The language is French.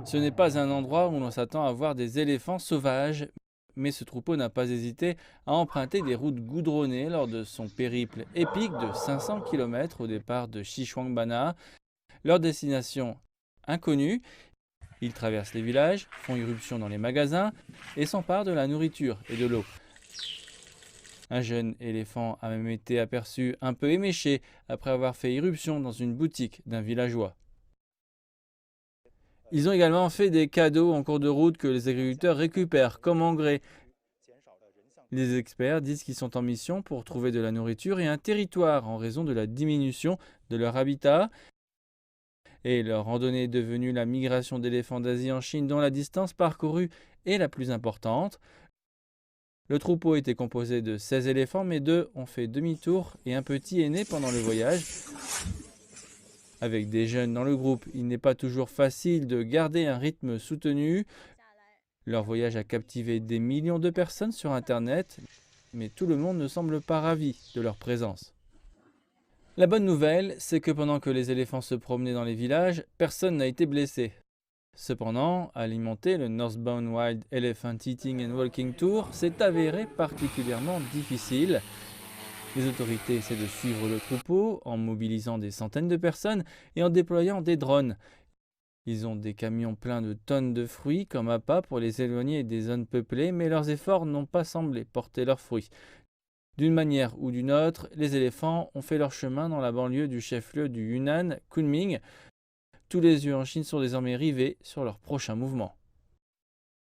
Ce n'est pas un endroit où l'on s'attend à voir des éléphants sauvages, mais ce troupeau n'a pas hésité à emprunter des routes goudronnées lors de son périple épique de 500 km au départ de Xishuangbanna. Leur destination inconnue, ils traversent les villages, font irruption dans les magasins et s'emparent de la nourriture et de l'eau. Un jeune éléphant a même été aperçu un peu éméché après avoir fait irruption dans une boutique d'un villageois. Ils ont également fait des cadeaux en cours de route que les agriculteurs récupèrent comme engrais. Les experts disent qu'ils sont en mission pour trouver de la nourriture et un territoire en raison de la diminution de leur habitat. Et leur randonnée est devenue la migration d'éléphants d'Asie en Chine dont la distance parcourue est la plus importante. Le troupeau était composé de 16 éléphants, mais deux ont fait demi-tour et un petit est né pendant le voyage. Avec des jeunes dans le groupe, il n'est pas toujours facile de garder un rythme soutenu. Leur voyage a captivé des millions de personnes sur Internet, mais tout le monde ne semble pas ravi de leur présence. La bonne nouvelle, c'est que pendant que les éléphants se promenaient dans les villages, personne n'a été blessé. Cependant, alimenter le Northbound Wild Elephant Eating and Walking Tour s'est avéré particulièrement difficile. Les autorités essaient de suivre le troupeau en mobilisant des centaines de personnes et en déployant des drones. Ils ont des camions pleins de tonnes de fruits comme appât pour les éloigner des zones peuplées, mais leurs efforts n'ont pas semblé porter leurs fruits. D'une manière ou d'une autre, les éléphants ont fait leur chemin dans la banlieue du chef-lieu du Yunnan, Kunming. Tous les yeux en Chine sont désormais rivés sur leur prochain mouvement.